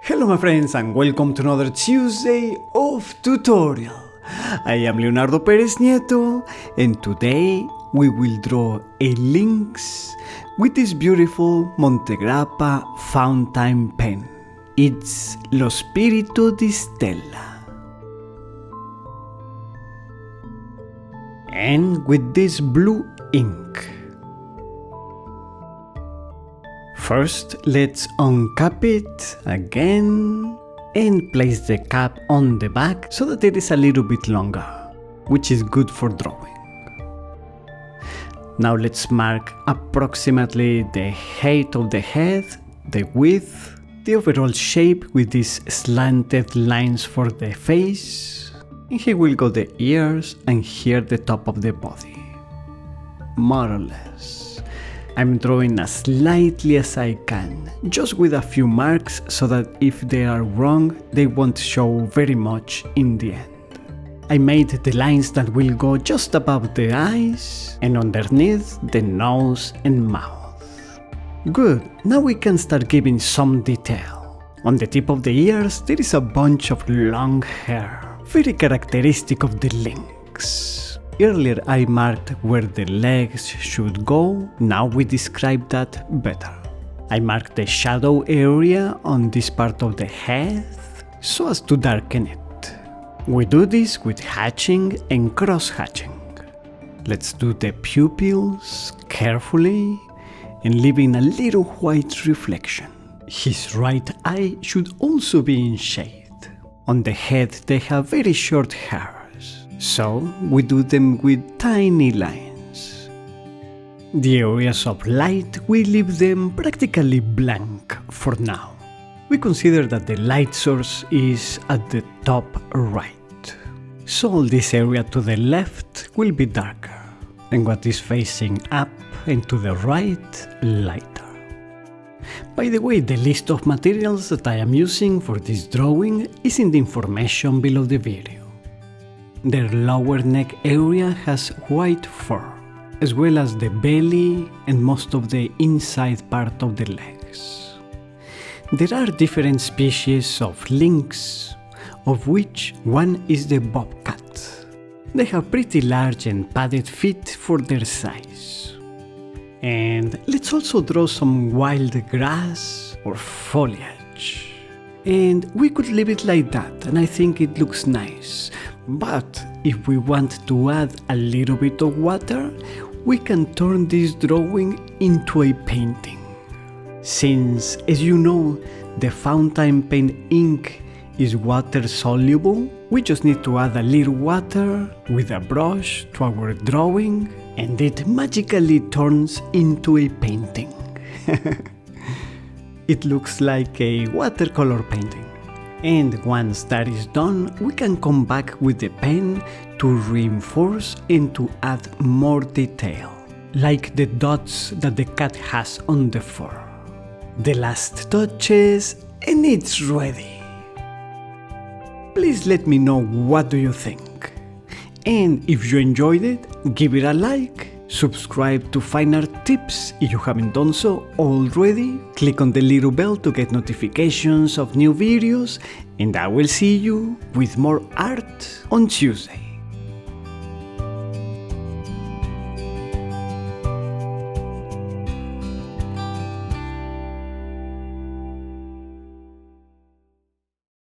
Hello my friends and welcome to another Tuesday of tutorial. I am Leonardo Perez Nieto and today we will draw a LYNX with this beautiful Montegrappa fountain pen. It's Lo Spirito di Stella. And with this blue ink. First, let's uncap it again and place the cap on the back so that it is a little bit longer, which is good for drawing. Now let's mark approximately the height of the head, the width, the overall shape with these slanted lines for the face, and here will go the ears and here the top of the body, more or less. I'm drawing as slightly as I can, just with a few marks so that if they are wrong, they won't show very much in the end. I made the lines that will go just above the eyes and underneath the nose and mouth. Good, now we can start giving some detail. On the tip of the ears there is a bunch of long hair, very characteristic of the LYNX. Earlier I marked where the legs should go, now we describe that better. I marked the shadow area on this part of the head so as to darken it. We do this with hatching and cross-hatching. Let's do the pupils carefully and leaving a little white reflection. His right eye should also be in shade. On the head they have very short hairs, so we do them with tiny lines. The areas of light, we leave them practically blank for now. We consider that the light source is at the top right, so all this area to the left will be darker, and what is facing up and to the right, lighter. By the way, the list of materials that I am using for this drawing is in the information below the video. Their lower neck area has white fur, as well as the belly and most of the inside part of the legs. There are different species of LYNX, of which one is the Bobcat. They have pretty large and padded feet for their size. And let's also draw some wild grass or foliage. And we could leave it like that, and I think it looks nice. But if we want to add a little bit of water, we can turn this drawing into a painting. Since, as you know, the fountain pen ink is water soluble, we just need to add a little water with a brush to our drawing, and it magically turns into a painting. It looks like a watercolor painting. And once that is done, we can come back with the pen to reinforce and to add more detail, like the dots that the cat has on the fur. The last touches, and it's ready. Please let me know what do you think. And if you enjoyed it, give it a like, subscribe to find our tips if you haven't done so already, click on the little bell to get notifications of new videos, and I will see you with more art on Tuesday.